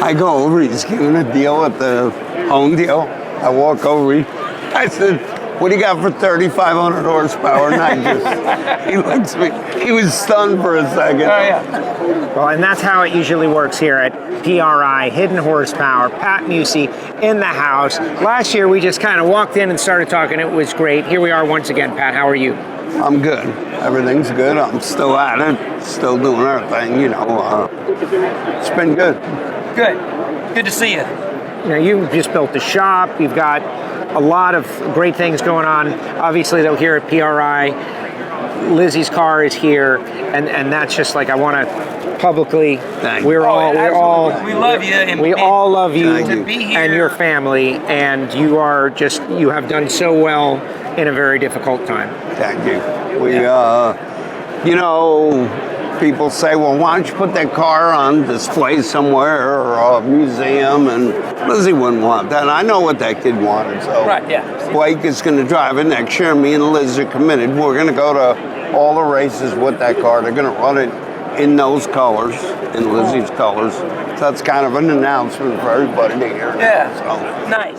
I go over, he's giving a deal at the home deal. I walk over, I said, what do you got for 3,500 horsepower? And he looks at me, he was stunned for a second. Oh, yeah. Well, and that's how it usually works here at PRI, Hidden Horsepower. Pat Musi in the house. Last year, we just kind of walked in and started talking. It was great. Here we are once again. Pat, how are you? I'm good. Everything's good. I'm still at it, still doing our thing, it's been good. Good. Good to see you. You just built the shop. You've got a lot of great things going on. Obviously, though, here at PRI, Lizzie's car is here, and that's just like I want to publicly. We love you. And we all love you to be here. and your family, and you have done so well in a very difficult time. Thank you. People say, well, why don't you put that car on display somewhere or a museum? And Lizzie wouldn't want that. And I know what that kid wanted. So right, yeah. Blake is going to drive it next year. Me and Liz are committed. We're going to go to all the races with that car. They're going to run it in those colors, in Lizzie's colors. So that's kind of an announcement for everybody to hear. Yeah. So, nice.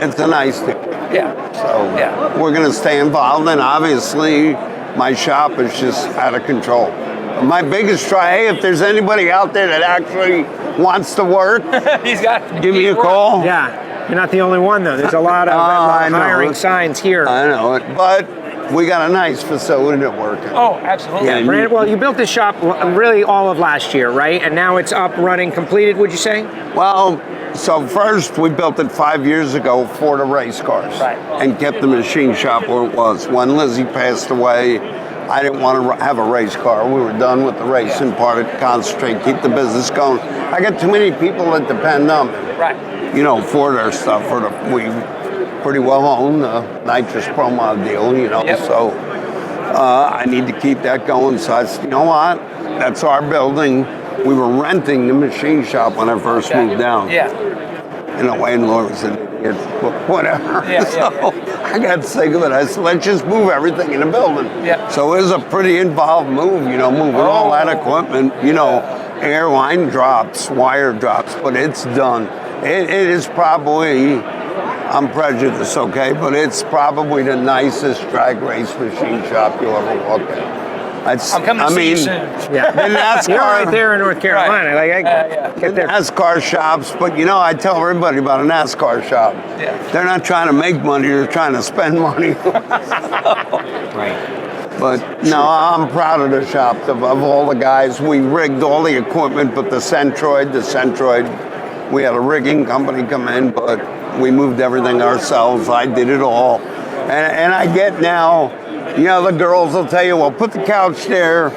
It's a nice thing. Yeah. So we're going to stay involved. And obviously, my shop is just out of control. My biggest try, hey, if there's anybody out there that actually wants to work, give me a call. Yeah, you're not the only one, though. There's a lot of hiring signs here. I know it, but we got a nice facility to work in. Oh, absolutely. Yeah, Brandon, well, you built this shop really all of last year, right? And now it's up, running, completed, would you say? Well, so first we built it 5 years ago for the race cars, and kept the machine shop where it was. When Lizzie passed away, I didn't want to have a race car. We were done with the racing part, concentrate, keep the business going. I got too many people that depend on me, for their stuff. We pretty well own the nitrous bromide deal, so I need to keep that going. So I said, you know what, that's our building. We were renting the machine shop when I first moved down. Landlord was an idiot, whatever. So I got sick of it. I said, let's just move everything in the building. So it was a pretty involved move, moving all that equipment, airline drops, wire drops, but it's done. It is probably, I'm prejudiced, okay, but it's probably the nicest drag race machine shop you'll ever walk in. I'm coming to see you soon. Yeah, NASCAR, you're right there in North Carolina. Right. I get there. NASCAR shops, but I tell everybody about a NASCAR shop. They're not trying to make money; they're trying to spend money. Right. But no, I'm proud of the shop. Of all the guys, we rigged all the equipment, but the Centroid, we had a rigging company come in, but we moved everything ourselves. I did it all, and I get now. The girls will tell you, well, put the couch there.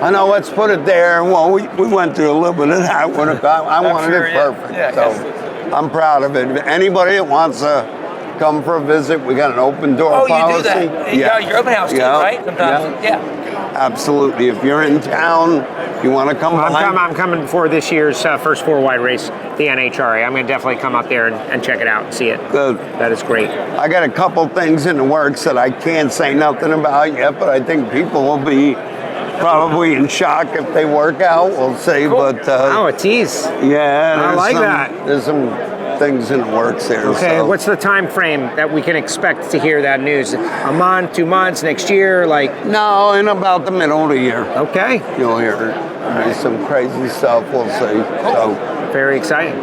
I know, let's put it there. Well, we went through a little bit of that. I wanted it perfect. So I'm proud of it. Anybody that wants to come for a visit, we got an open door policy. You do that. Your open house too, right? Sometimes. Absolutely. If you're in town, you want to come I'm coming for this year's first four-wide race, the NHRA. I'm going to definitely come up there and check it out and see it. Good. That is great. I got a couple things in the works that I can't say nothing about yet, but I think people will be probably in shock if they work out. We'll see. Cool. But a tease. Yeah, I like that. There's some things in the works there. Okay, what's the time frame that we can expect to hear that news? A month, 2 months, next year, No, in about the middle of the year. Okay. You'll hear some crazy stuff. We'll see. So very exciting.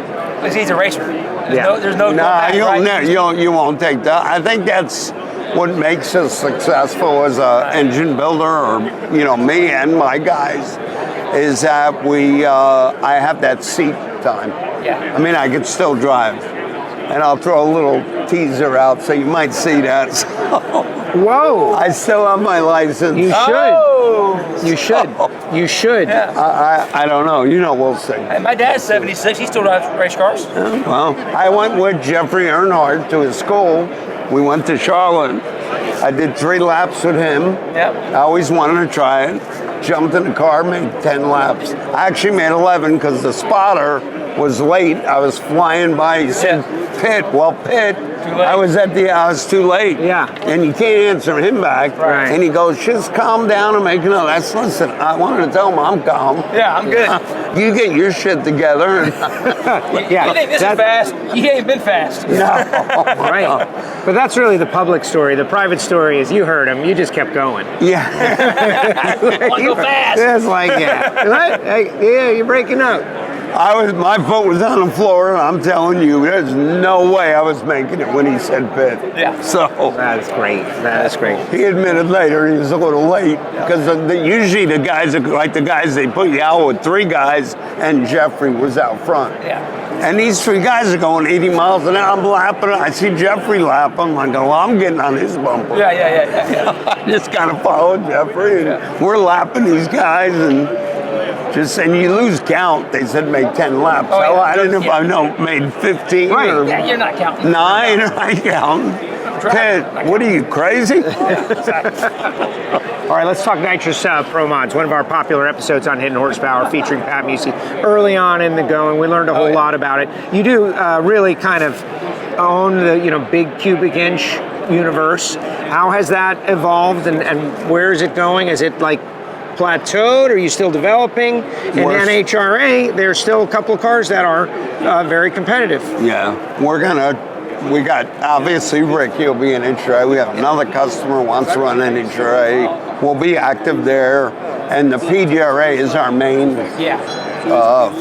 He's a racer. There's no. You won't take that. I think that's what makes us successful as an engine builder, or me and my guys, is that I have that seat time. I mean, I could still drive, and I'll throw a little teaser out so you might see that. So, whoa! I still have my license. You should. You should. You should. Yeah. I don't know. We'll see. Hey, my dad's 76. He still drives race cars. Well, I went with Jeffrey Earnhardt to his school. We went to Charlotte. I did 3 laps with him. I always wanted to try it. jumped in the car, made 10 laps. I actually made 11 because the spotter was late. I was flying by. He said, Pitt. Well, Pitt, I was too late. Yeah. And you can't answer him back. Right. And he goes, just calm down and make no. Listen, I wanted to tell him I'm calm. Yeah, I'm good. You get your shit together. And Yeah, You think this is fast? You ain't been fast. no. right. But that's really the public story. The private story is you heard him. You just kept going. Yeah. Want to go fast? It's like, yeah. What? Hey, yeah, you're breaking up. My foot was on the floor, and I'm telling you, there's no way I was making it when he said Pitt. Yeah. So That's great. That is great. he admitted later he was a little late because usually the guys, they put you out with 3 guys, and Jeffrey was out front. Yeah. And these 3 guys are going 80 miles an hour. I'm lapping. I see Jeffrey lap. I'm like, well, I'm getting on his bumper. Yeah. I just kind of followed Jeffrey, and we're lapping these guys, and you lose count. They said make 10 laps. Oh, yeah. So I didn't know if I made 15 Right. or Yeah, you're not counting. 9 or I counting. Ted, what are you, crazy? All right, let's talk nitrous Pro Mods, one of our popular episodes on Hidden Horsepower featuring Pat Musi. Early on in the going, we learned a whole lot about it. You do really kind of own the big cubic inch universe. How has that evolved, and where is it going? Is it like plateaued? Are you still developing? In NHRA, there's still a couple of cars that are very competitive. Yeah, we got, obviously, Rick, he'll be in NHRA. We have another customer who wants to run NHRA. We'll be active there. And the PDRA is our main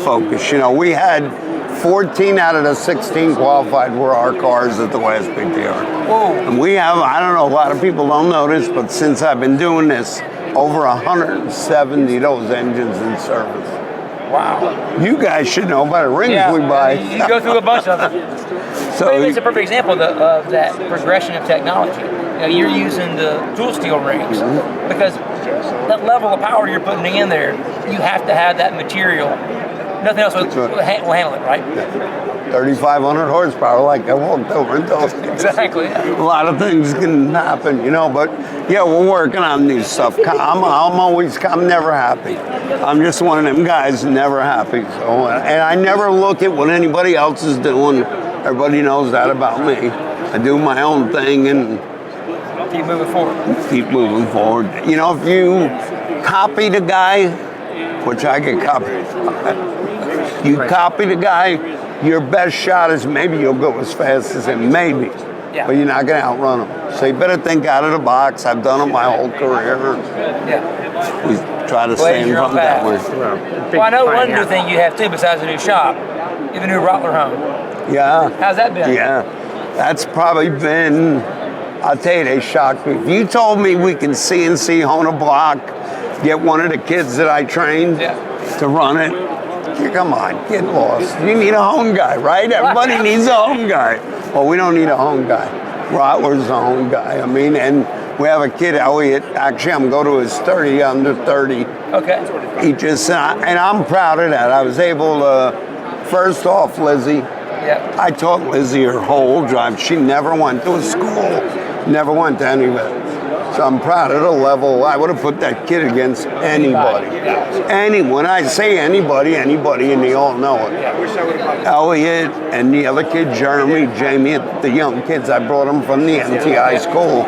focus. We had 14 out of the 16 qualified were our cars at the last PDR. Whoa. And we have, I don't know, a lot of people don't know this, but since I've been doing this, over 170 of those engines in service. Wow. You guys should know about the rings we buy. You go through a bunch of them. So But it's a perfect example of that progression of technology. You're using the tool steel rings because that level of power you're putting in there, you have to have that material. Nothing else will handle it, right? 3,500 horsepower, like I walked over and told you. Exactly. A lot of things can happen, but yeah, we're working on new stuff. I'm never happy. I'm just one of them guys never happy. So, and I never look at what anybody else is doing. Everybody knows that about me. I do my own thing and Keep moving forward. keep moving forward. If you copy the guy, which I get copied, you copy the guy, your best shot is maybe you'll go as fast as him, maybe. Yeah. But you're not going to outrun him. So you better think out of the box. I've done it my whole career. Yeah. We try to stay in your own front that way. Well, I know one new thing you have too, besides the new shop, you have a new Rottler home. Yeah. How's that been? Yeah. That's probably been, I'll tell you, they shocked me. If you told me we can CNC hone a block, get one of the kids that I trained to run it, come on, get lost. You need a home guy, right? Everybody needs a home guy. Well, we don't need a home guy. Rottler's a home guy. And we have a kid, Elliot. Actually, I'm going to his 30, under 30. Okay. He just, and I'm proud of that. I was able to, first off, Lizzie, I taught Lizzie her whole drive. She never went to a school, never went to anywhere. So I'm proud of the level. I would have put that kid against anybody. When I say anybody, and they all know it. Elliot and the other kid, Jeremy, Jamie, the young kids, I brought them from the MTI school.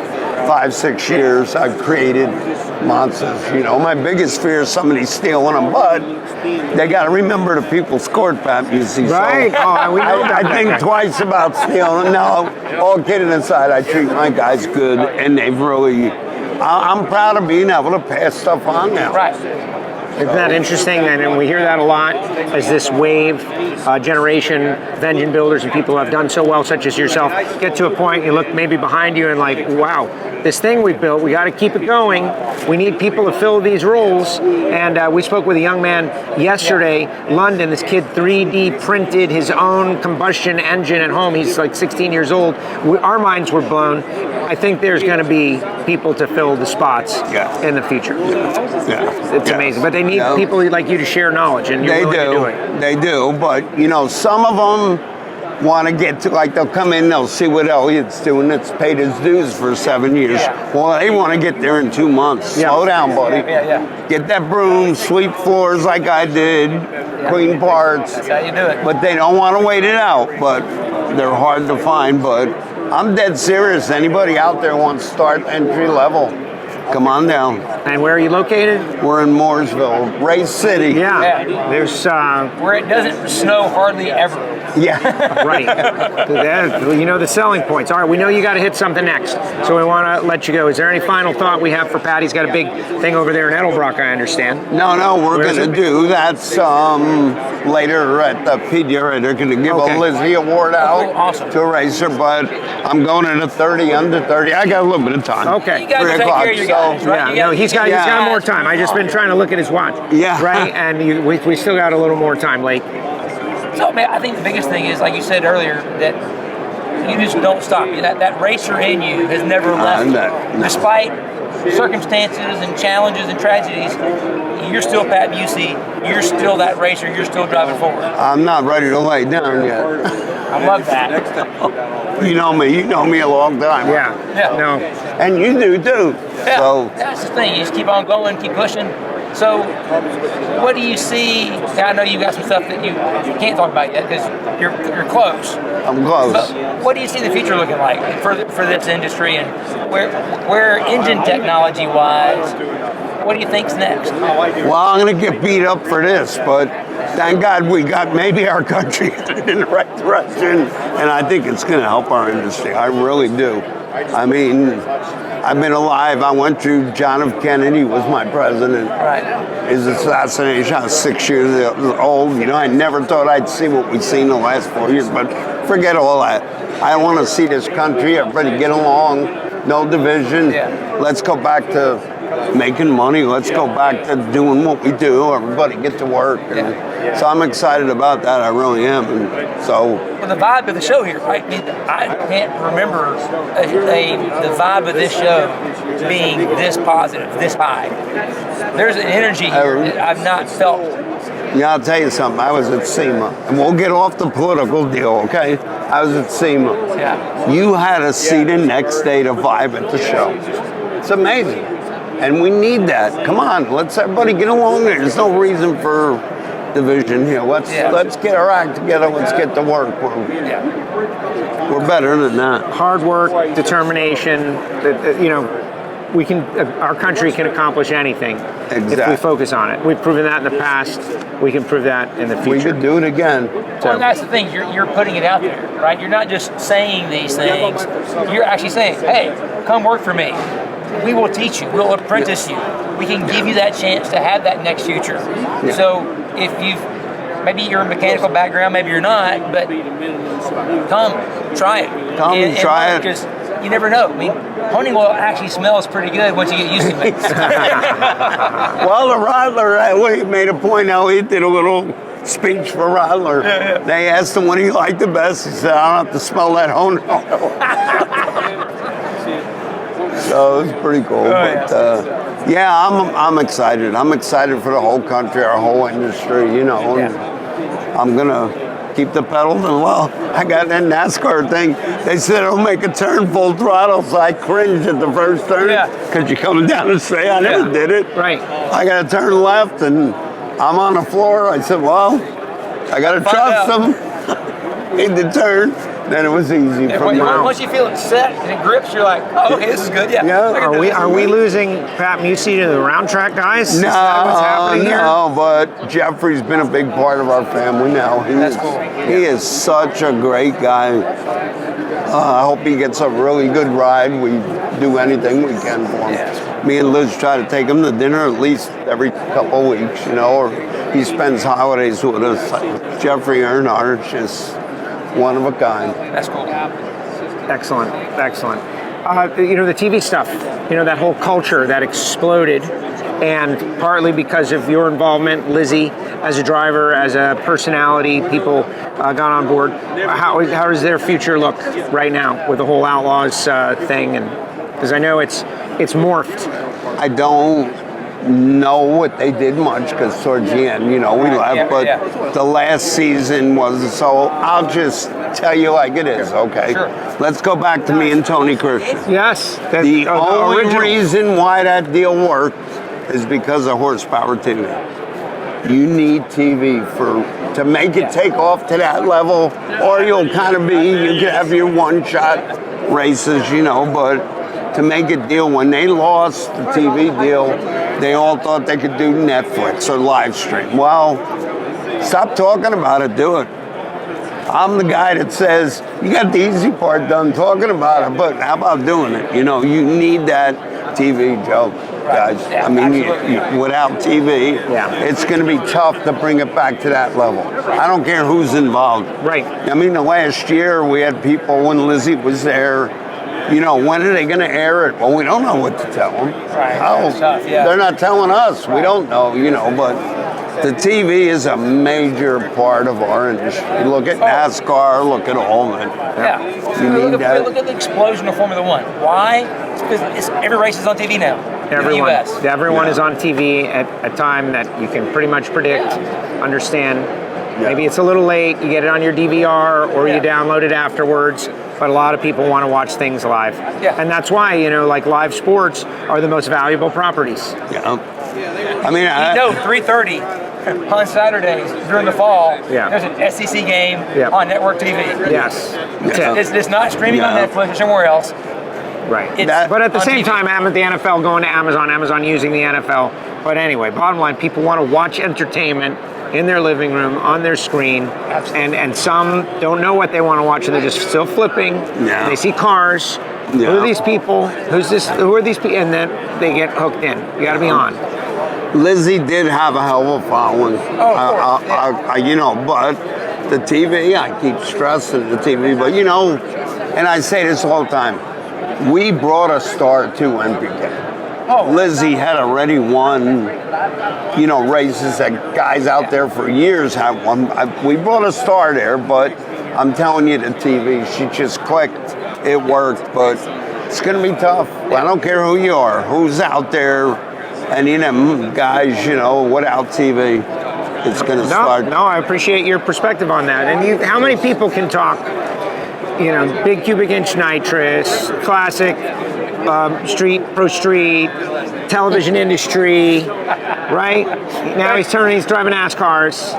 5-6 years, I've created monsters. My biggest fear is somebody stealing them, but they got to remember the people scored Pat Musi. Right. So I think twice about stealing. No, all kidding aside, I treat my guys good, and they've really. I'm proud of being able to pass stuff on now. Right. Isn't that interesting? And we hear that a lot as this wave generation of engine builders and people who have done so well, such as yourself, get to a point, you look maybe behind you and like, wow, this thing we built, we got to keep it going. We need people to fill these roles. And we spoke with a young man yesterday, London. This kid 3D printed his own combustion engine at home. He's like 16 years old. Our minds were blown. I think there's going to be people to fill the spots in the future. It's amazing. But they need people like you to share knowledge, and you're willing to do it. They do, but some of them, want to get to, like, they'll come in, they'll see what Elliot's doing. It's paid his dues for 7 years. Well, they want to get there in 2 months. Slow down, buddy. Get that broom, sweep floors like I did, clean parts. That's how you do it. But they don't want to wait it out. But they're hard to find. But I'm dead serious. Anybody out there wants to start entry level, come on down. And where are you located? We're in Mooresville, Race City. Yeah. There's where it doesn't snow hardly ever. Yeah. right. You know the selling points. All right, we know you got to hit something next, so we want to let you go. Is there any final thought we have for Pat? He's got a big thing over there in Edelbrock, I understand. No, we're going to do that's later at the PDRA. They're going to give a Lizzie Award out to a racer, but I'm going at a 30 under 30. I got a little bit of time. Okay. You got to take care of your guys, right? Yeah, he's got more time. I just been trying to look at his watch. Yeah. Right, and we still got a little more time, Lake. So, man, I think the biggest thing is, like you said earlier, that you just don't stop. That racer in you has never left. No. Despite circumstances and challenges and tragedies, you're still Pat Musi. You're still that racer. You're still driving forward. I'm not ready to lay down yet. I love that. You know me a long time. Yeah. No. And you do too. Yeah. So that's the thing. You just keep on going, keep pushing. So, what do you see? Now, I know you got some stuff that you can't talk about yet because you're close. I'm close. But what do you see the future looking like for this industry, and where engine technology wise? What do you think's next? Well, I'm going to get beat up for this, but thank God we got maybe our country in the right direction, and I think it's going to help our industry. I really do. I mean, I've been alive. I went through John F. Kennedy was my president. Right. His assassination. I was 6 years old. You know, I never thought I'd see what we've seen the last 4 years, but forget all that. I want to see this country, everybody get along, no division. Yeah. Let's go back to making money. Let's go back to doing what we do. Everybody get to work. And so I'm excited about that. I really am. And so. Well, the vibe of the show here, right? I can't remember the vibe of this show being this positive, this high. There's an energy here that I've not felt. Yeah, I'll tell you something. I was at SEMA, and we'll get off the political deal, okay? I was at SEMA. Yeah. You had a seat in next day to vibe at the show. It's amazing. And we need that. Come on, let's everybody get along there. There's no reason for division here. Let's get our act together. Let's get to work. We're better than that. Hard work, determination. We can. Our country can accomplish anything if we focus on it. We've proven that in the past. We can prove that in the future. We could do it again. Well, and that's the thing. You're putting it out there, right? You're not just saying these things. You're actually saying, "Hey, come work for me. We will teach you. We'll apprentice you. We can give you that chance to have that next future." So if maybe you're a mechanical background, maybe you're not, but come, try it. Come and try it. Because you never know. I mean, honing oil actually smells pretty good once you get used to it. Well, the Rattler, he made a point how he did a little speech for Rattler. They asked him what he liked the best. He said, "I don't have to smell that honing oil." So it was pretty cool. I'm excited. I'm excited for the whole country, our whole industry, you know. And I'm going to keep the pedal. And, well, I got that NASCAR thing. They said it'll make a turn full throttle, so I cringed at the first turn. Because you're coming down the straight. I never did it. Right. I got to turn left, and I'm on the floor. I said, well, I got to trust them. Made the turn. Then it was easy from there. Once you feel it set and it grips, you're like, "Oh, okay, this is good." Are we losing Pat Musi to the round track guys? Is that what's happening here? No, but Jeffrey's been a big part of our family now. That's cool. He is such a great guy. I hope he gets a really good ride. We do anything we can for him. Me and Liz try to take him to dinner at least every couple of weeks, you know, or he spends holidays with us. Jeffrey Earnhardt is just one of a kind. That's cool. Excellent. The TV stuff, that whole culture that exploded, and partly because of your involvement, Lizzie, as a driver, as a personality, people got on board. How does their future look right now with the whole Outlaws thing? And because I know it's morphed. I don't know what they did much because towards the end, we left. But the last season was, so I'll just tell you like it is, okay? Sure. Let's go back to me and Tony Christian. Yes. The only original reason why that deal worked is because of horsepower TV. You need TV to make it take off to that level, or you'll kind of you can have your one-shot races, but to make a deal, when they lost the TV deal, they all thought they could do Netflix or live stream. Well, stop talking about it, do it. I'm the guy that says, you got the easy part done talking about it, but how about doing it? You need that TV, Joe, guys. Yeah, I mean, without TV, it's going to be tough to bring it back to that level. I don't care who's involved. Right. I mean, the last year we had people when Lizzie was there, when are they going to air it? Well, we don't know what to tell them. Right. That's tough, yeah. They're not telling us. We don't know, but the TV is a major part of our industry. Look at NASCAR, look at all of it. Yeah. Look at the explosion of Formula One. Why? It's because every race is on TV now. Everyone, in the US. Everyone is on TV at a time that you can pretty much predict, understand. Yeah. Maybe it's a little late, you get it on your DVR or you download it afterwards, but a lot of people want to watch things live. Yeah. And that's why, like live sports are the most valuable properties. Yeah. I mean, 3:30 on Saturdays during the fall, there's an SEC game on network TV. Yes. It's not streaming on Netflix or somewhere else. Right. But at the same time, the NFL going to Amazon using the NFL. But anyway, bottom line, people want to watch entertainment in their living room, on their screen, and some don't know what they want to watch, and they're just still flipping. Yeah. They see cars. Who are these people? Who's this? Who are these people? And then they get hooked in. You got to be on. Lizzie did have a hell of a following. But the TV, I keep stressing the TV, but and I say this all the time, we brought a star to NPK. Lizzie had already won, races that guys out there for years have won. We brought a star there, but I'm telling you, the TV, she just clicked. It worked, but it's going to be tough. I don't care who you are, who's out there, and guys, without TV, it's going to start. No, I appreciate your perspective on that. And how many people can talk? Big cubic inch nitrous, classic, pro street, television industry, right? Now he's driving NASCARs.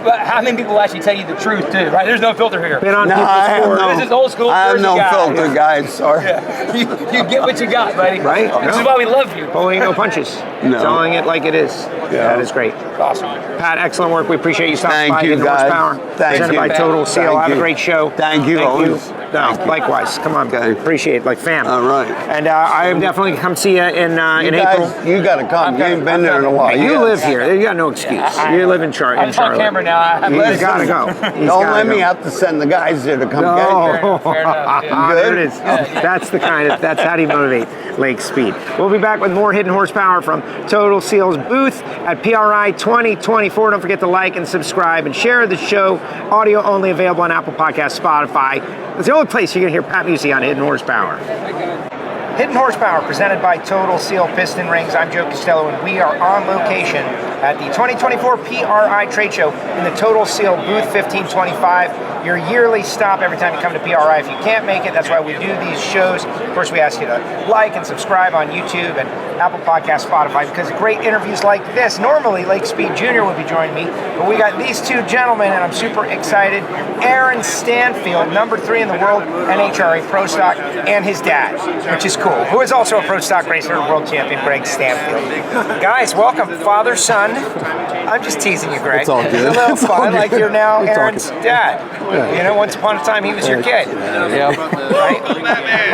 But how many people actually tell you the truth too, right? There's no filter here. Been on This is old school. I have no filter, guys. Sorry. Yeah. You get what you got, buddy. Right? This is why we love you. Pulling no punches. Telling it like it is. Yeah. That is great. Awesome. Pat, excellent work. We appreciate you stopping by. Thank you, guys. Horsepower. Thank Presented you. by Total Seal. Have a great show. Thank you. No, likewise. Come on, Okay. appreciate it, like fam. All right. And I am definitely come see you in April. You got to come. You ain't been there in a while. You live here. You got no excuse. You live in Charlotte. I'm on camera now. He's got to go. Don't let me have to send the guys there to come get you. Fair enough. Yeah. There it is. That's how do you motivate Lake Speed. We'll be back with more hidden horsepower from Total Seal's booth at PRI 2024. Don't forget to like and subscribe and share the show. Audio only available on Apple Podcasts, Spotify. It's the only place you're going to hear Pat Musi on Hidden Horsepower. Hidden Horsepower, presented by Total Seal Piston Rings. I'm Joe Castello, and we are on location at the 2024 PRI Trade Show in the Total Seal booth 1525. Your yearly stop every time you come to PRI. If you can't make it, that's why we do these shows. Of course, we ask you to like and subscribe on YouTube and Apple Podcasts, Spotify, because great interviews like this. Normally, Lake Speed Jr. would be joining me, but we got these two gentlemen, and I'm super excited. Aaron Stanfield, number 3 in the world, NHRA Pro Stock, and his dad, which is cool, who is also a Pro Stock racer, world champion, Greg Stanfield. Guys, welcome, father, son. I'm just teasing you, Greg. It's all good. It's a little fun, like you're now It's Aaron's dad. Yeah. Once upon a time, he was your kid. Yeah. Right?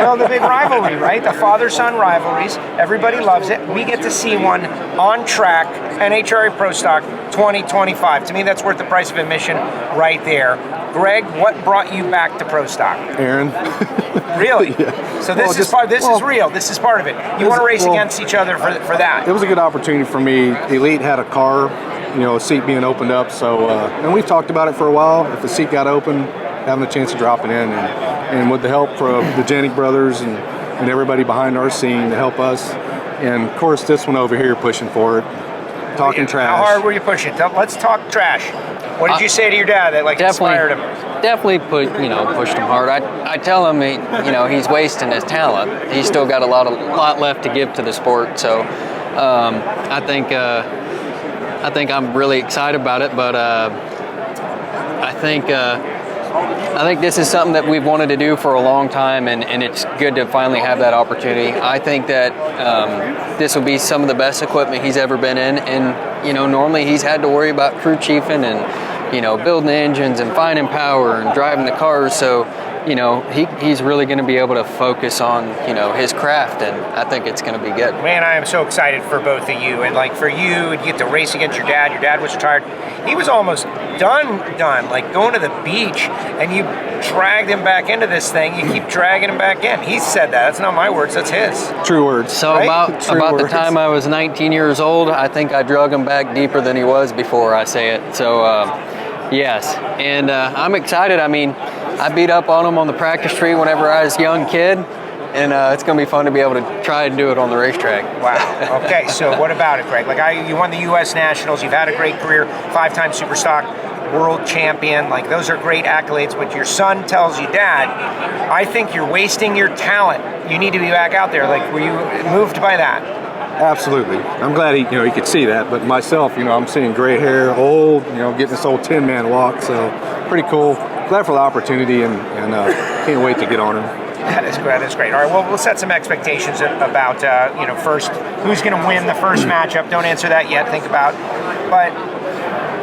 Well, the big rivalry, right? The father-son rivalries. Everybody loves it. We get to see one on track, NHRA Pro Stock 2025. To me, that's worth the price of admission right there. Greg, what brought you back to Pro Stock? Aaron. Really? Yeah. So this is real. This is part of it. You want to race against each other for that. It was a good opportunity for me. Elite had a car, a seat being opened up. So, and we've talked about it for a while. If the seat got open, having a chance of dropping in, and with the help from the Janik brothers and everybody behind our scene to help us, And of course, this one over here pushing for it, talking trash. How hard were you pushing? Let's talk trash. What did you say to your dad that inspired him? Definitely pushed him hard. I tell him he's wasting his talent. He's still got a lot left to give to the sport. So I think I'm really excited about it. But I think this is something that we've wanted to do for a long time, and it's good to finally have that opportunity. I think that this will be some of the best equipment he's ever been in, and normally he's had to worry about crew chiefing and building the engines and finding power and driving the cars. So he's really going to be able to focus on his craft, and I think it's going to be good. Man, I am so excited for both of you, and like for you, you get to race against your dad. Your dad was retired. He was almost done, like going to the beach, and you dragged him back into this thing. You keep dragging him back in. He said that. That's not my words. That's his. True words. So right? about the time I was 19 years old, I think I drug him back deeper than he was before. I say it. So yes, and I'm excited. I mean, I beat up on him on the practice tree whenever I was a young kid, and it's going to be fun to be able to try and do it on the racetrack. Wow. Okay, so what about it, Greg? You won the U.S. Nationals. You've had a great career, 5-time Super Stock world champion. Those are great accolades, but your son tells you, Dad, I think you're wasting your talent. You need to be back out there. Were you moved by that? Absolutely. I'm glad he could see that. But myself, I'm seeing gray hair, old, getting this old 10-man walk. So pretty cool. Glad for the opportunity, and can't wait to get on him. That is great. All right, well, we'll set some expectations about, first, who's going to win the first matchup. Don't answer that yet. Think about. But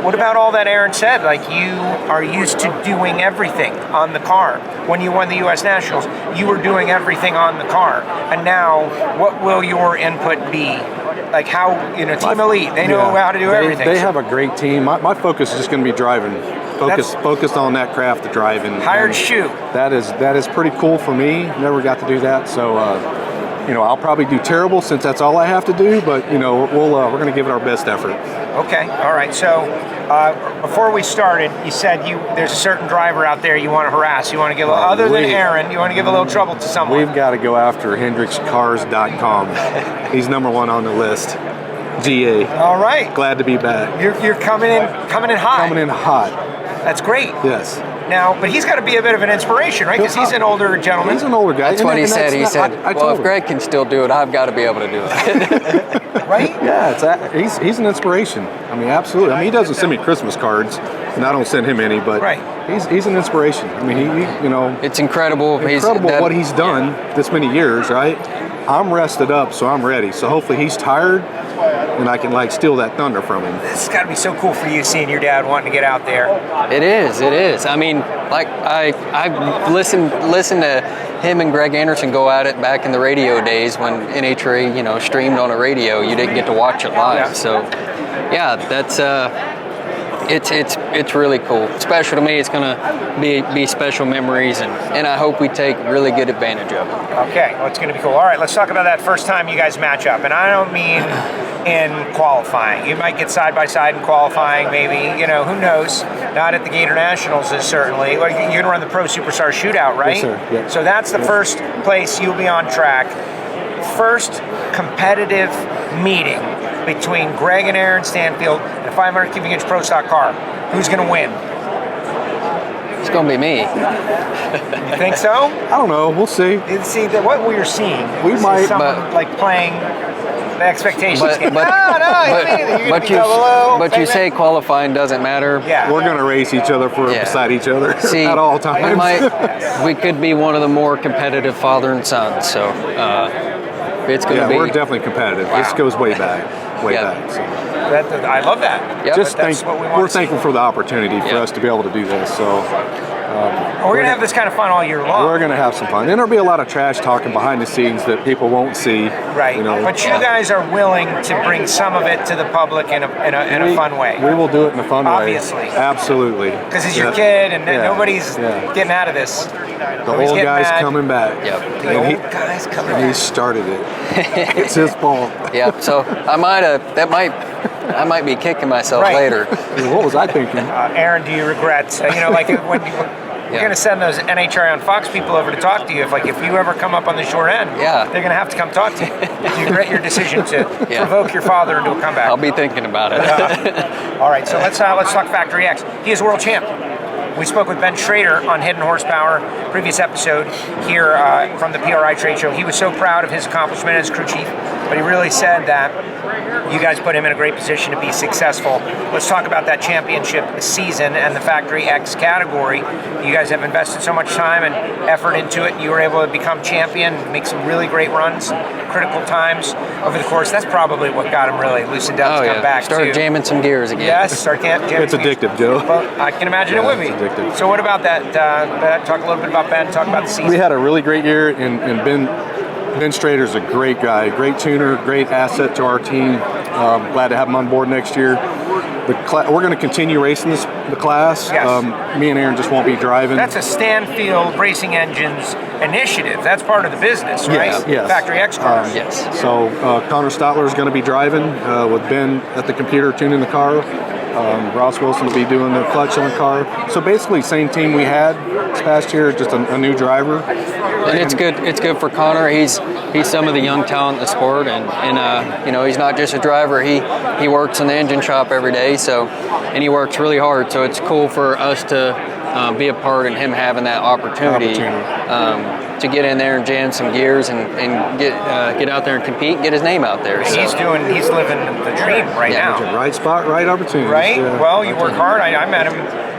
what about all that Aaron said? You are used to doing everything on the car. When you won the U.S. Nationals, you were doing everything on the car. And now, what will your input be? How, Team Elite, they know how to do everything. They have a great team. My focus is just going to be driving. Focused on that craft of driving. Hired shoe. That is pretty cool for me. Never got to do that, so I'll probably do terrible since that's all I have to do. But we're going to give it our best effort. Okay, all right. So before we started, you said there's a certain driver out there you want to harass. You want to give other than Aaron, you want to give a little trouble to someone. We've got to go after HendricksCars.com. He's number one on the list. GA. All right. Glad to be back. You're coming in hot. Coming in hot. That's great. Yes. Now, but he's got to be a bit of an inspiration, right? Because he's an older gentleman. He's an older guy. That's what he said. He said, if Greg can still do it, I've got to be able to do it. Right? Yeah, he's an inspiration. I mean, absolutely. He doesn't send me Christmas cards, and I don't send him any, but he's an inspiration. I mean, it's incredible. What he's done this many years, right? I'm rested up, so I'm ready. So hopefully he's tired, and I can steal that thunder from him. This has got to be so cool for you, seeing your dad wanting to get out there. It is. I mean, I've listened to him and Greg Anderson go at it back in the radio days when NHRA, streamed on a radio. You didn't get to watch it live. Yeah. So, yeah, that's it's really cool. Special to me. It's gonna be special memories, and I hope we take really good advantage of it. Okay, well, it's gonna be cool. All right, let's talk about that first time you guys match up, and I don't mean in qualifying. You might get side by side in qualifying, maybe. Who knows? Not at the Gator Nationals, is certainly. You're gonna run the Pro Superstar Shootout, right? Yes, sir. Yeah. So that's the first place you'll be on track. First competitive meeting between Greg and Aaron Stanfield and a 500 cubic inch Pro Stock car. Who's going to win? It's going to be me. You think so? I don't know. We'll see. See, what we're seeing. We might, someone playing the expectations game. But you say qualifying doesn't matter. Yeah. We're going to race each other beside each other See, at all times. We could be one of the more competitive father and son. So it's going to be. We're definitely competitive. Wow. This goes way back. So. I love that. Yep. We're thankful for the opportunity for us to be able to do this. So we're going to have this kind of fun all year long. We're going to have some fun. And there'll be a lot of trash talking behind the scenes that people won't see. Right. But you guys are willing to bring some of it to the public in a fun way. We will do it in a fun way. Obviously. Absolutely. Because he's your kid, and nobody's getting out of this. The old guy's coming back. Yep. The old guy's coming back. He started it. It's his fault. Yeah. So I might be kicking myself later. What was I thinking? Aaron, do you regret? We're going to send those NHRA on Fox people over to talk to you. If you ever come up on the short end, they're going to have to come talk to you. You regret your decision to provoke your father into a comeback. I'll be thinking about it. All right, so let's talk Factory X. He is world champ. We spoke with Ben Schrader on Hidden Horsepower, previous episode here from the PRI trade show. He was so proud of his accomplishment as crew chief, but he really said that you guys put him in a great position to be successful. Let's talk about that championship season and the Factory X category. You guys have invested so much time and effort into it. You were able to become champion, make some really great runs, critical times over the course. That's probably what got him really loosened up to come back. Start jamming some gears again. Yes, start jamming. It's addictive, Joe. Well, I can imagine it would be. Addictive. So what about that? Talk a little bit about Ben. Talk about the season. We had a really great year, and Ben Strader's a great guy, great tuner, great asset to our team. Glad to have him on board next year. We're going to continue racing the class. Yes. Me and Aaron just won't be driving. That's a Stanfield Racing Engines initiative. That's part of the business, right? Yes. Factory X cars. Yes. So Connor Stotler is going to be driving with Ben at the computer tuning the car. Ross Wilson will be doing the clutch on the car. So basically, same team we had this past year, just a new driver. And it's good. It's good for Connor. He's some of the young talent in the sport, and he's not just a driver. He works in the engine shop every day. And he works really hard. So it's cool for us to be a part and him having that opportunity. To get in there and jam some gears and get out there and compete and get his name out there. So. He's living the dream right now. Right spot, right opportunity. Right? Yeah. Well, you work hard. I met him.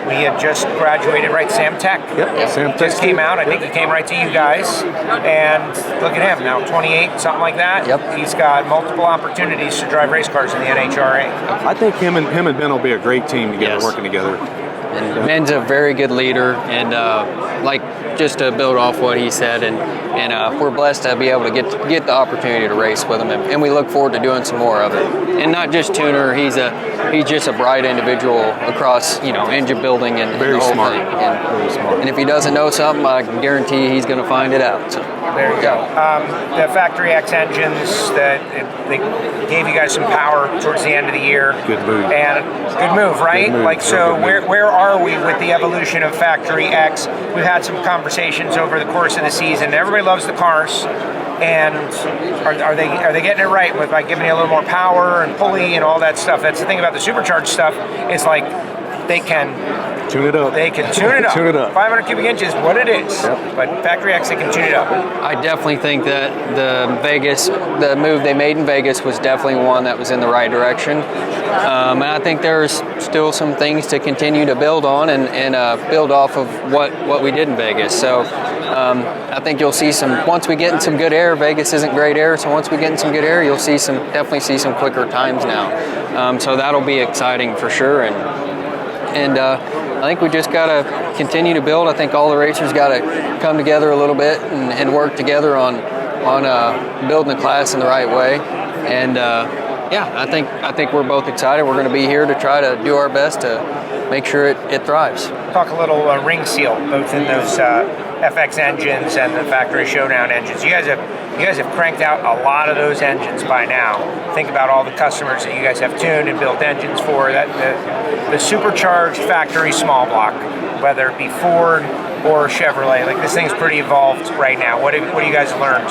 We had just graduated, right? Sam Tech. Yep. Sam Tech just came out. I think he came right to you guys. And look at him now, 28, something like that. Yep. He's got multiple opportunities to drive race cars in the NHRA. I think him and Ben will be a great team together, working together. And Ben's a very good leader, and just to build off what he said, and we're blessed to be able to get the opportunity to race with him, and we look forward to doing some more of it. And not just tuner, he's just a bright individual across engine building and very the whole smart. thing. Very smart. And if he doesn't know something, I can guarantee he's going to find it out. So. There you go. The Factory X engines, they gave you guys some power towards the end of the year. Good move. And good move, right? Good move. Where are we with the evolution of Factory X? We've had some conversations over the course of the season. Everybody loves the cars. And are they getting it right with giving you a little more power and pulley and all that stuff? That's the thing about the supercharged stuff. It's like they can tune it up. They can tune it up. Tune it up. 500 cubic inches, what it is. Yep. But Factory X, they can tune it up. I definitely think that the move they made in Vegas was definitely one that was in the right direction. And I think there's still some things to continue to build on and build off of what we did in Vegas. So I think you'll see once we get in some good air. Vegas isn't great air, so once we get in some good air, you'll definitely see some quicker times now. So that'll be exciting for sure. And I think we just got to continue to build. I think all the racers got to come together a little bit and work together on building the class in the right way. And I think we're both excited. We're going to be here to try to do our best to make sure it thrives. Talk a little ring seal, both in those FX engines and the Factory Showdown engines. You guys have cranked out a lot of those engines by now. Think about all the customers that you guys have tuned and built engines for. The supercharged factory small block, whether it be Ford or Chevrolet, this thing's pretty evolved right now. What have you guys learned?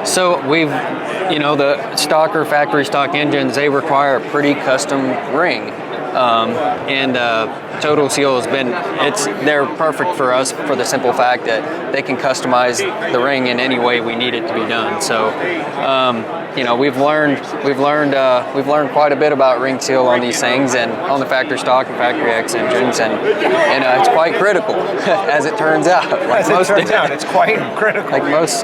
So we've, the stock or factory stock engines, they require a pretty custom ring. Total Seal they're perfect for us for the simple fact that they can customize the ring in any way we need it to be done. So, we've learned quite a bit about ring seal on these things and on the factory stock and factory X engines, and it's quite critical as it turns out. It's quite critical. Like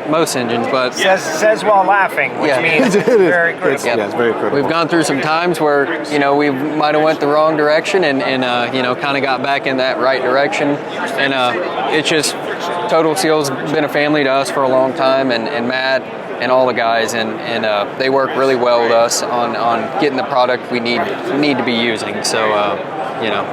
most engines, but says while laughing, which means it's very critical. It's very critical. We've gone through some times where we might have went the wrong direction and kind of got back in that right direction, and it's just Total Seal's been a family to us for a long time, and Matt and all the guys, and they work really well with us on getting the product we need to be using. So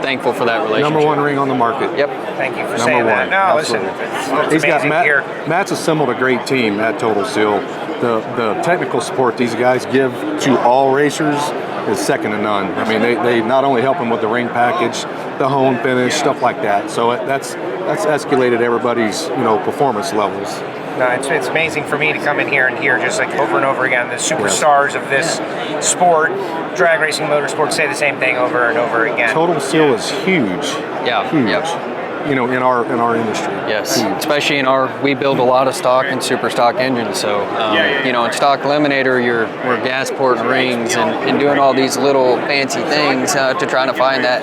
thankful for that relationship. Number one ring on the market. Yep. Thank you for Number saying that. one. No, Absolutely. listen, it's He's got amazing to hear. Matt's assembled a great team at Total Seal. The technical support these guys give to all racers is second to none. I mean, they not only help them with the ring package, the hone finish, stuff like that. So that's escalated everybody's performance levels. No, it's amazing for me to come in here and hear just like over and over again the superstars of this sport, drag racing, motorsport, say the same thing over and over again. Total Seal is huge. Yeah. Huge. Yep. In our industry. Yes, Huge. especially we build a lot of stock and super stock engines. So, in Stock Eliminator, we're gas porting rings and doing all these little fancy things to try to find that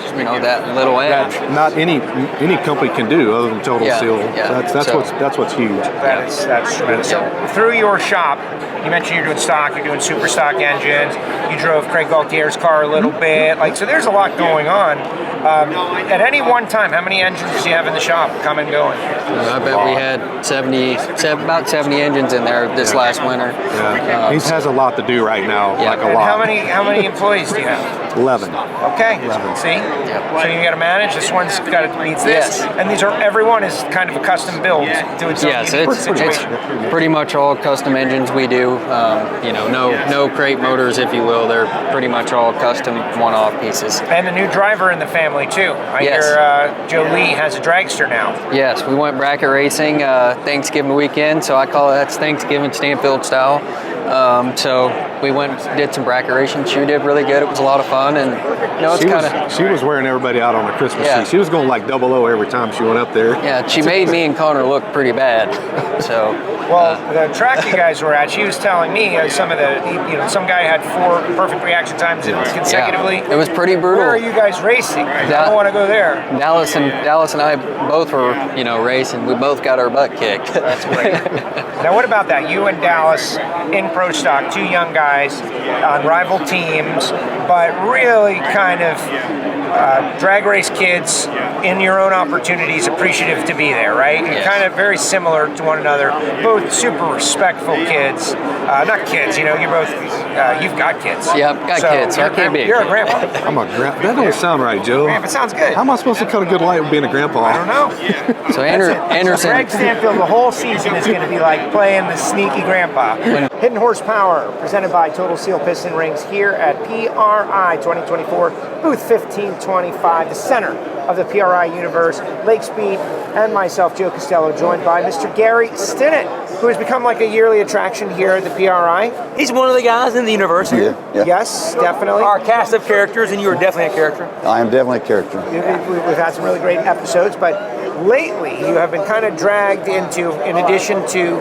little edge. That not any company can do other than Total Seal. Yeah. That's what's huge. That's tremendous. So through your shop, you mentioned you're doing stock, you're doing super stock engines. You drove Craig Gaultier's car a little bit. So there's a lot going on. At any one time, how many engines do you have in the shop come and going? I bet we had about 70 engines in there this last winter. Yeah. He has a lot to do right now, like a And lot. how many employees do you have? 11. Okay. 11. See? So you got to manage. This one's needs this, Yes. and everyone is kind of a custom build to its own Yes, unique it's situation. pretty much all custom engines we do. No crate motors, if you will. They're pretty much all custom one-off pieces. And a new driver in the family too. I Yes. hear Joe Lee has a dragster now. Yes, we went bracket racing Thanksgiving weekend, so I call that's Thanksgiving Stanfield style. So we went and did some bracket racing. She did really good. It was a lot of fun, and she was wearing everybody out on the Christmas tree. She was going like 0-0 every time she went up there. Yeah, she made me and Connor look pretty bad. So. Well, the track you guys were at, she was telling me some guy had 4 perfect reaction times consecutively. Yeah, it was pretty brutal. Where are you guys racing? I don't want to go there. Dallas and I both were, racing. We both got our butt kicked. That's great. Now, what about that? You and Dallas in Pro Stock, 2 young guys on rival teams, but really kind of drag race kids in your own opportunities, appreciative to be there, right? You're kind of very similar to one another. Both super respectful kids. Not kids, you're both, you've got kids. Yeah, I've got kids, so I can't be. You're a grandpa. I'm a grandpa. That don't sound right, Joe. Grandpa sounds good. How am I supposed to cut a good light with being a grandpa? I don't know. So Anderson. Greg Stanfield, the whole season is going to be like playing the sneaky grandpa. Hidden Horsepower, presented by Total Seal Piston Rings here at PRI 2024, booth 1525, the center of the PRI universe. Lake Speed and myself, Joe Castello, joined by Mr. Gary Stinnett, who has become like a yearly attraction here at the PRI. He's one of the guys in the universe here. Yeah. Yes, definitely. Our cast of characters, and you are definitely a character. I am definitely a character. We've had some really great episodes, but lately you have been kind of dragged into, in addition to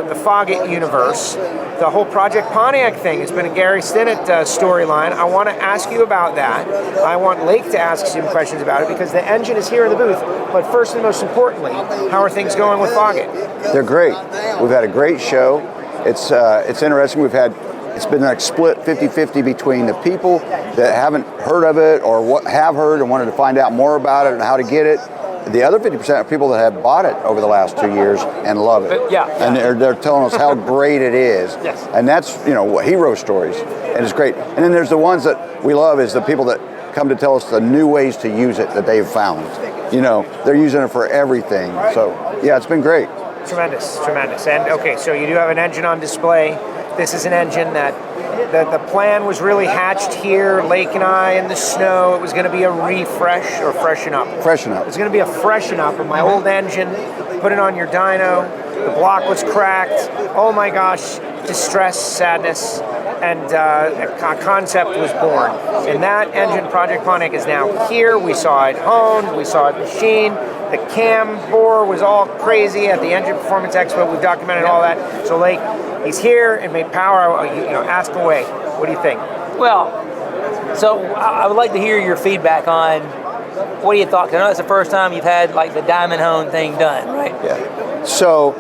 the Foggett universe, the whole Project Pontiac thing has been a Gary Stinnett storyline. I want to ask you about that. I want Lake to ask some questions about it because the engine is here in the booth. But first and most importantly, how are things going with Foggett? They're great. We've had a great show. It's interesting. It's been like split 50-50 between the people that haven't heard of it or what have heard and wanted to find out more about it and how to get it. The other 50% are people that have bought it over the last 2 years and love it. And they're telling us how great it is. Yes. And that's, hero stories. And it's great. And then there's the ones that we love is the people that come to tell us the new ways to use it that they've found. They're using it for everything. So, yeah, it's been great. Tremendous. And okay, so you do have an engine on display. This is an engine that the plan was really hatched here, Lake and I, in the snow. It was going to be a refresh or freshen up. Freshen up. It was going to be a freshen up of my old engine. Put it on your dyno. The block was cracked. Oh my gosh, distress, sadness, and a concept was born. And that engine, Project Pontiac, is now here. We saw it honed. We saw it machined. The cam bore was all crazy at the Engine Performance Expo. We've documented all that. So Lake, he's here and made power. Ask away. What do you think? Well, so I would like to hear your feedback on what do you thought? 'Cause I know it's the first time you've had like the diamond hone thing done, right? Yeah. So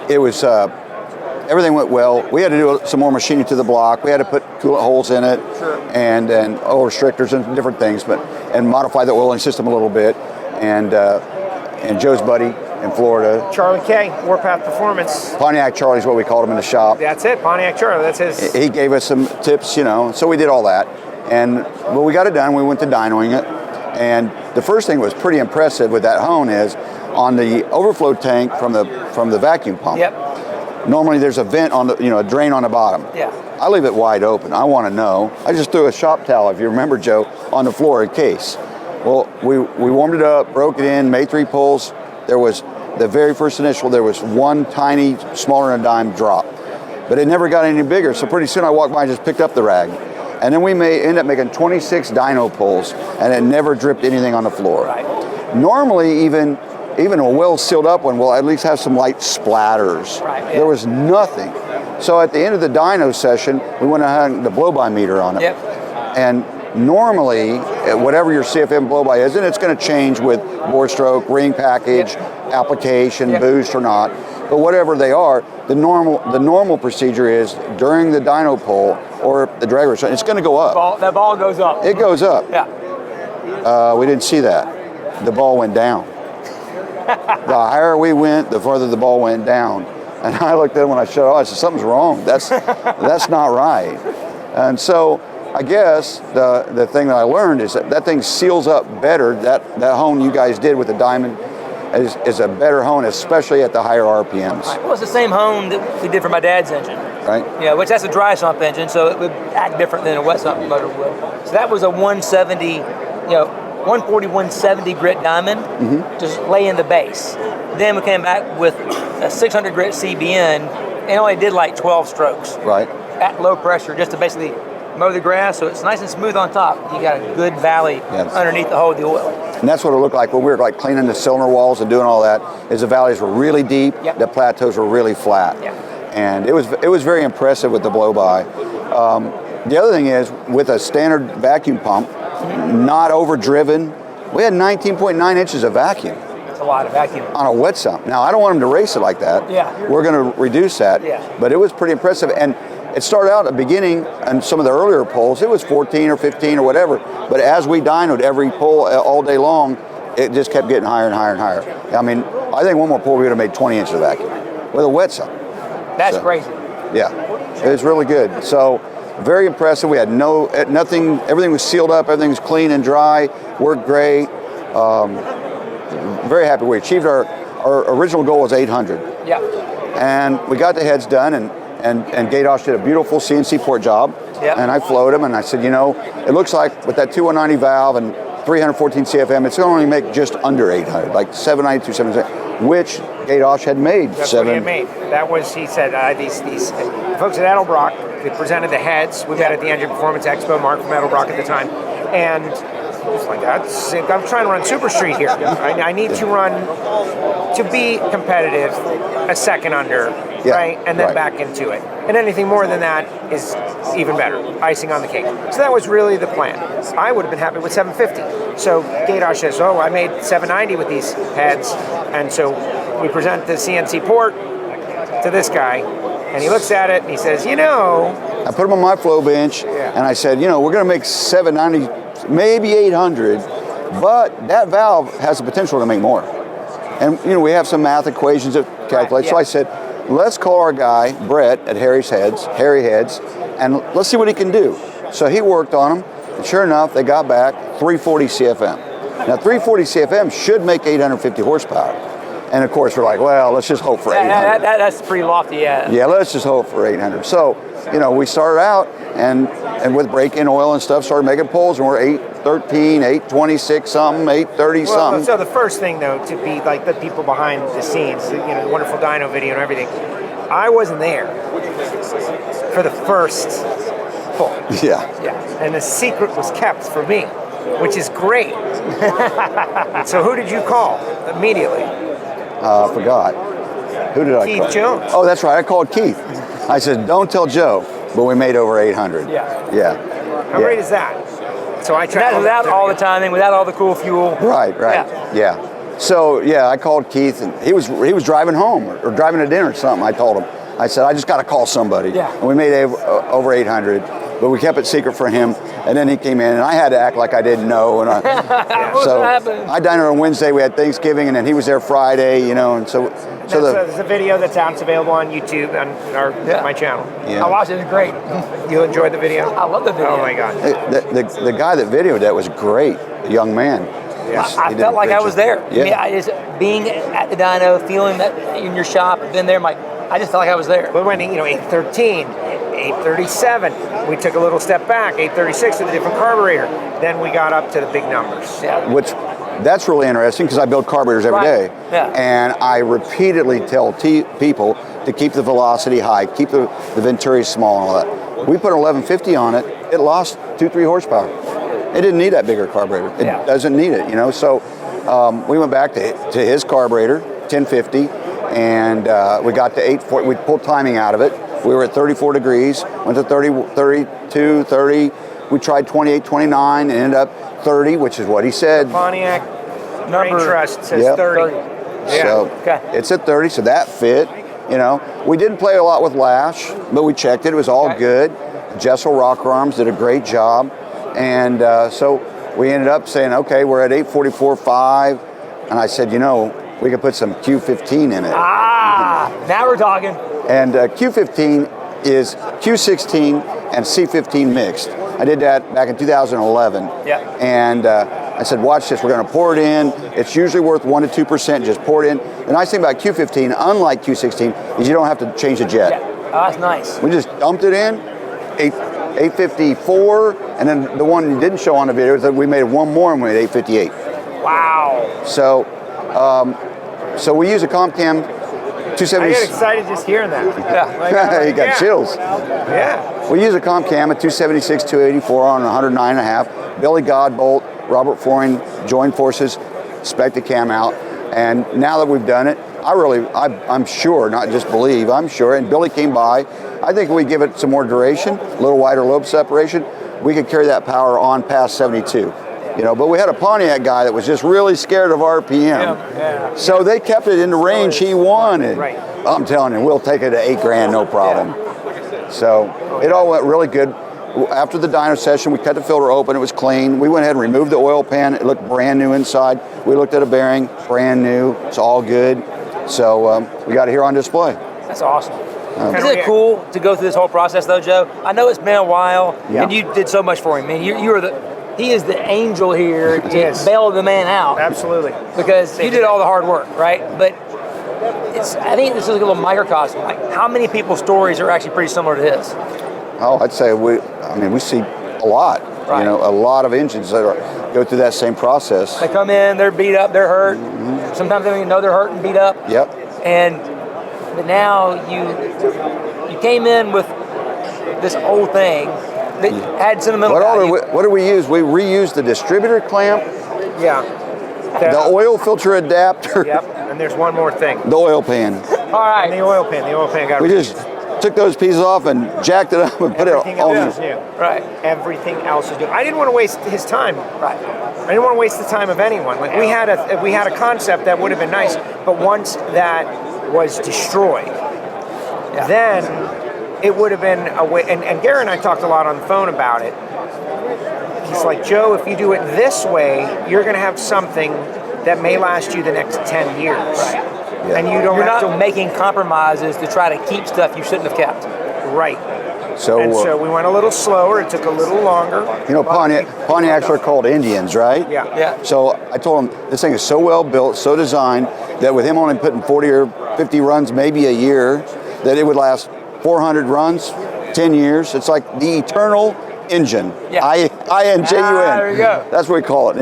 it was, everything went well. We had to do some more machining to the block. We had to put coolant holes in it and oil restrictors and different things, and modify the oiling system a little bit. And Joe's buddy in Florida, Charlie K, Warpath Performance. Pontiac Charlie's what we called him in the shop. That's it, Pontiac Charlie. That's his. He gave us some tips, so we did all that. And we got it done. We went to dynoing it. And the first thing that was pretty impressive with that hone is on the overflow tank from the vacuum pump. Yep. Normally there's a vent on the, a drain on the bottom. Yeah. I leave it wide open. I want to know. I just threw a shop towel, if you remember, Joe, on the floor in case. Well, we warmed it up, broke it in, made 3 pulls. There was the very first initial, there was one tiny, smaller than a dime drop. But it never got any bigger, so pretty soon I walked by and just picked up the rag. And then we end up making 26 dyno pulls, and it never dripped anything on the floor. Right. Normally, even a well-sealed up one will at least have some light splatters. Right, yeah. There was nothing. So at the end of the dyno session, we went and hung the blow-by meter on it. Yep. And normally, whatever your CFM blow-by is, and it's going to change with bore stroke, ring package, application, boost or not, but whatever they are, the normal procedure is during the dyno pull or the drag race, it's going to go up. That ball goes up. It goes up. Yeah. We didn't see that. The ball went down. The higher we went, the further the ball went down. And I looked at it when I shut off. I said, something's wrong. That's not right. And so I guess the thing that I learned is that thing seals up better. That hone you guys did with the diamond is a better hone, especially at the higher RPMs. Well, it's the same hone that we did for my dad's engine. Right. Yeah, which that's a dry sump engine, so it would act different than a wet sump motor would. So that was a 170, 140, 170 grit diamond, just laying the base. Then we came back with a 600 grit CBN and only did like 12 strokes. Right. At low pressure, just to basically mow the grass so it's nice and smooth on top. You got a good valley underneath the hole of the oil. And that's what it looked like when we were like cleaning the cylinder walls and doing all that, is the valleys were really deep, the plateaus were really flat. And it was very impressive with the blow-by. The other thing is, with a standard vacuum pump, not overdriven, we had 19.9 inches of vacuum. That's a lot of vacuum. On a wet sump. Now, I don't want them to race it like that. Yeah. We're going to reduce that. Yeah. But it was pretty impressive. And it started out at the beginning, and some of the earlier pulls, it was 14 or 15 or whatever. But as we dynoed every pull all day long, it just kept getting higher and higher and higher. I mean, I think one more pull we would have made 20 inches of vacuum with a wet sump. That's crazy. Yeah, it was really good. So very impressive. We had nothing, everything was sealed up, everything was clean and dry, worked great. Very happy. We achieved our original goal was 800. Yeah. And we got the heads done, and Gadosh did a beautiful CNC port job. Yeah. And I flowed him, and I said, it looks like with that 2190 valve and 314 CFM, it's going to only make just under 800, like 792, 700, which Gadosh had made. That's what he had made. That was, he said, these folks at Edelbrock, they presented the heads. We met at the Engine Performance Expo, Mark from Edelbrock at the time, and it's like, I'm trying to run Super Street here. I need to run, to be competitive, a second under, right? And then back into it. And anything more than that is even better, icing on the cake. So that was really the plan. I would have been happy with 750. So Gadosh says, I made 790 with these heads. And so we present the CNC port to this guy, and he looks at it and he says, I put him on my flow bench, and I said, we're going to make 790, maybe 800, but that valve has the potential to make more. And, we have some math equations to calculate. So I said, let's call our guy, Brett, at Harry Heads, and let's see what he can do. So he worked on them, and sure enough, they got back 340 CFM. Now, 340 CFM should make 850 horsepower. And of course, we're like, well, let's just hope for 800. That's pretty lofty, Yeah, let's just hope for 800. So, we started out and with break-in oil and stuff, started making pulls, and we're 813, 826 something, 830 something. So the first thing, though, to be like the people behind the scenes, the wonderful dyno video and everything, I wasn't there for the first pull. Yeah. And the secret was kept for me, which is great. So who did you call immediately? I forgot. Who did I call? Keith Jones. Oh, that's right. I called Keith. I said, don't tell Joe, but we made over 800. How great is that? So I tried. Without all the timing, without all the cool fuel. Right. Yeah. So, I called Keith, and he was driving home or driving to dinner or something. I told him. I said, I just got to call somebody. Yeah. And we made over 800, but we kept it secret for him. And then he came in, and I had to act like I didn't know. And so I dined on Wednesday. We had Thanksgiving, and then he was there Friday. You know, and so there's a video that's out. It's available on YouTube on my channel. Yeah. I watched it. It's great. You enjoyed the video? I love the video. Oh my God. The guy that videoed that was great, a young man. Yes. I felt like I was there. Yeah. I just being at the dyno, feeling that in your shop, been there. I just felt like I was there. But when 813, 837, we took a little step back. 836 with a different carburetor. Then we got up to the big numbers. Yeah. Which that's really interesting because I build carburetors every day, Yeah. and I repeatedly tell people to keep the velocity high, keep the Venturi small and all that. We put an 1150 on it. It lost 2-3 horsepower. It didn't need that bigger carburetor. It doesn't need it, So we went back to his carburetor, 1050, and we got to 840. We pulled timing out of it. We were at 34 degrees, went to 30, 32, 30. We tried 28, 29, and ended up 30, which is what he said. Pontiac Brain Trust says 30. Yeah. So it's at 30, so that fit. We didn't play a lot with lash, but we checked it. It was all good. Jessel rocker arms did a great job. And so we ended up saying, okay, we're at 844.5. And I said, we could put some Q15 in it. Now we're talking. And Q15 is Q16 and C15 mixed. I did that back in 2011. Yeah. And I said, watch this, we're going to pour it in. It's usually worth 1% to 2%, just pour it in. The nice thing about Q15, unlike Q16, is you don't have to change the jet. Yeah. Oh, that's nice. We just dumped it in, 854, and then the one you didn't show on the video is that we made one more and we made 858. Wow. So we use a CompCam 270. I get excited just hearing that. Yeah. You got chills. Yeah. We use a CompCam, a 276, 284 on 109.5. Billy Godbolt, Robert Foreign joined forces, spec the cam out. And now that we've done it, I'm sure, not just believe, I'm sure, and Billy came by, I think we give it some more duration, a little wider lobe separation, we could carry that power on past 72. But we had a Pontiac guy that was just really scared of RPM. So they kept it in the range he wanted. Right. I'm telling you, we'll take it to $8,000, no problem. So it all went really good. After the dyno session, we cut the filter open, it was clean. We went ahead and removed the oil pan, it looked brand new inside. We looked at a bearing, brand new, it's all good. So we got it here on display. That's awesome. Isn't it cool to go through this whole process though, Joe? I know it's been a while, and you did so much for him. Man, he is the angel here to bail the man out. Absolutely. Because you did all the hard work, right? But I think this is a little microcosm. Like, how many people's stories are actually pretty similar to his? Oh, I'd say we see a lot. Right. A lot of engines that go through that same process. They come in, they're beat up, they're hurt. Mm-hmm. Sometimes they don't even know they're hurt and beat up. Yep. But now you came in with this old thing that had sentimental value. What do we use? We reused the distributor clamp. Yeah. The oil filter adapter. Yep. And there's one more thing. The oil pan. All right. And the oil pan. The oil pan got. We just took those pieces off and jacked it up and put it all new. Right. Everything else is new. I didn't want to waste his time. Right. I didn't want to waste the time of anyone. Like we had a concept that would have been nice, but once that was destroyed, then it would have been a way. And Gary and I talked a lot on the phone about it. He's like, Joe, if you do it this way, you're going to have something that may last you the next 10 years. Right. Yeah. And you're not making compromises to try to keep stuff you shouldn't have kept. Right. So we went a little slower. It took a little longer. Pontiacs are called Indians, right? Yeah. So I told him this thing is so well built, so designed that with him only putting 40 or 50 runs, maybe a year, that it would last 400 runs, 10 years. It's like the eternal engine. Yeah. INJUN. There you go. That's what we call it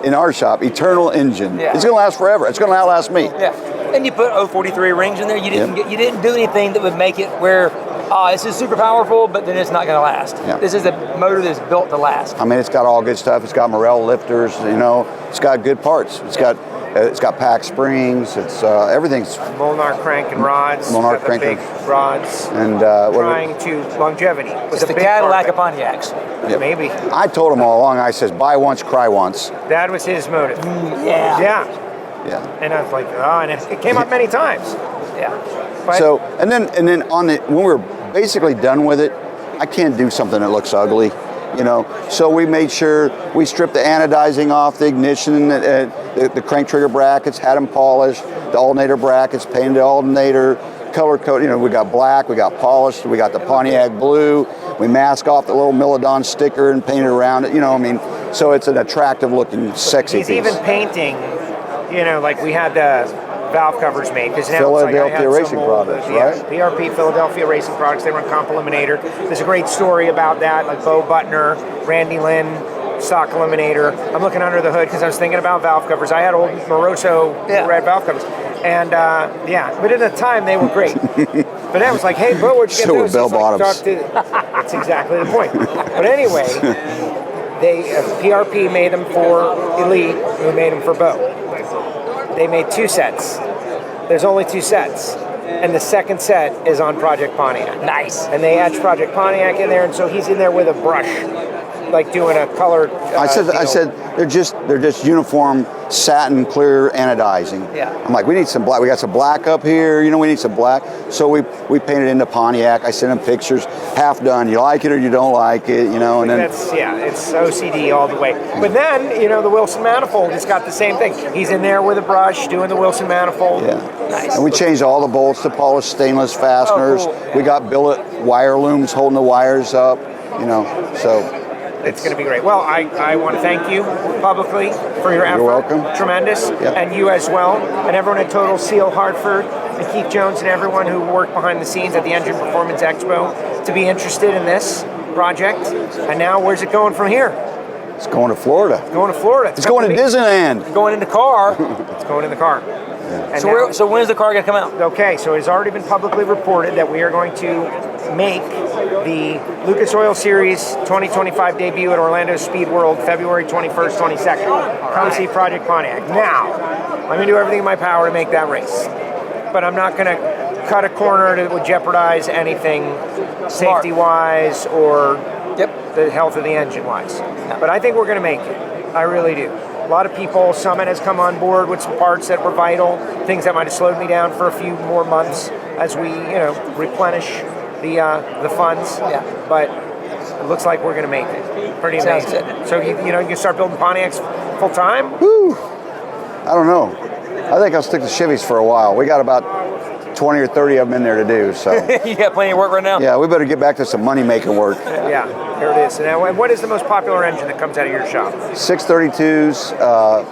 in our shop. Eternal engine. Yeah. It's going to last forever. It's going to outlast me. Yeah. And you put 043 rings in there. You didn't do anything that would make it where this is super powerful, but then it's not going to last. Yeah. This is a motor that's built to last. It's got all good stuff. It's got Morel lifters. It's got good parts. It's got pack springs. It's everything's Molnar crank and rods. Molnar got the crank big rods. And trying to longevity. It's the Cadillac of Pontiacs. Yep. Maybe. I told him all along. I says, buy once, cry once. That was his motive. Yeah. Yeah. Yeah. And I was like, and it came up many times. Yeah. But So and then when we're basically done with it, I can't do something that looks ugly. you know. So we made sure we stripped the anodizing off the ignition, the crank trigger brackets, had them polished, the alternator brackets, painted the alternator, color code, you know, we got black, we got polished, we got the Pontiac blue, we mask off the little Milodon sticker and painted around it, you know, I mean, so it's an attractive looking, sexy He's piece. even painting, you know, like we had the valve covers made, because now Philadelphia it's like I had Racing some Products, right? PRP, Philadelphia Racing Products. They run Comp Eliminator. There's a great story about that, like Bo Butner, Randy Lynn, Stock Eliminator. I'm looking under the hood because I was thinking about valve covers. I had old Moroso red valve covers, and but at the time they were great. But then I was like, hey, bro, where'd you get So were those? bell He's like, bottoms. that's exactly the point. But anyway, they PRP made them for Elite, who made them for Bo. They made 2 sets. There's only 2 sets. And the second set is on Project Pontiac. Nice. And they etched Project Pontiac in there, and so he's in there with a brush, like doing a colored. I said they're just uniform satin clear anodizing. Yeah. I'm like, we need some black. We got some black up here. You know, we need some black. So we painted into Pontiac. I sent him pictures, half done. You like it or you don't like it, you know. And then it's OCD all the way. But then, you know, the Wilson manifold has got the same thing. He's in there with a brush doing the Wilson manifold. yeah. Nice. And we changed all the bolts to polished stainless fasteners. Oh, cool. We got billet wire looms holding the wires up. You know, so. It's going to be great. Well, I want to thank you publicly for your effort. You're welcome. Tremendous. Yep. And you as well. And everyone at Total Seal Hartford, and Keith Jones, and everyone who worked behind the scenes at the Engine Performance Expo to be interested in this project. And now, where's it going from here? It's going to Florida. It's going to Florida. It's going to Disneyland. It's going in the car. It's going in the car. And So when's the car going to come out? Okay, so it's already been publicly reported that we are going to make the Lucas Oil Series 2025 debut at Orlando Speed World, February 21st, 22nd. Come see Project Pontiac. Now, I'm going to do everything in my power to make that race. But I'm not going to cut a corner that would jeopardize anything safety-wise or the health of the engine-wise. But I think we're going to make it. I really do. A lot of people, Summit has come on board with some parts that were vital, things that might have slowed me down for a few more months as we, replenish the funds. Yeah. But it looks like we're going to make it. Pretty amazing. So you can start building Pontiacs full time. Woo! I don't know. I think I'll stick to Chevys for a while. We got about 20 or 30 of them in there to do. So You got plenty of work right now? yeah, we better get back to some money making work. Yeah, there it is. Now, what is the most popular engine that comes out of your shop? 632s,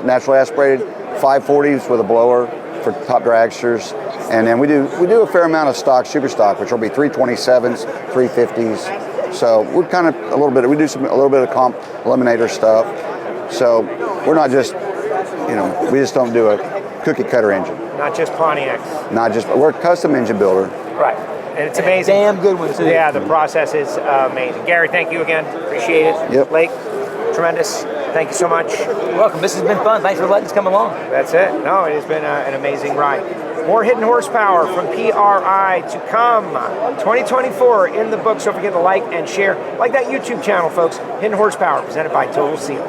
naturally aspirated, 540s with a blower for top dragsters, and then we do a fair amount of stock, super stock, which will be 327s, 350s. So we're kind of a little bit of comp eliminator stuff. So we're not just, we just don't do a cookie cutter engine. Not just Pontiacs. We're a custom engine builder. Right. And it's amazing. Damn good one, too. Yeah, the process is amazing. Gary, thank you again. Appreciate it. Yep. Blake, tremendous. Thank you so much. You're welcome. This has been fun. Thanks for letting us come along. That's it. No, it has been an amazing ride. More Hidden Horsepower from PRI to come. 2024 in the books. Don't forget to like and share. Like that YouTube channel, folks. Hidden Horsepower presented by Total Seal.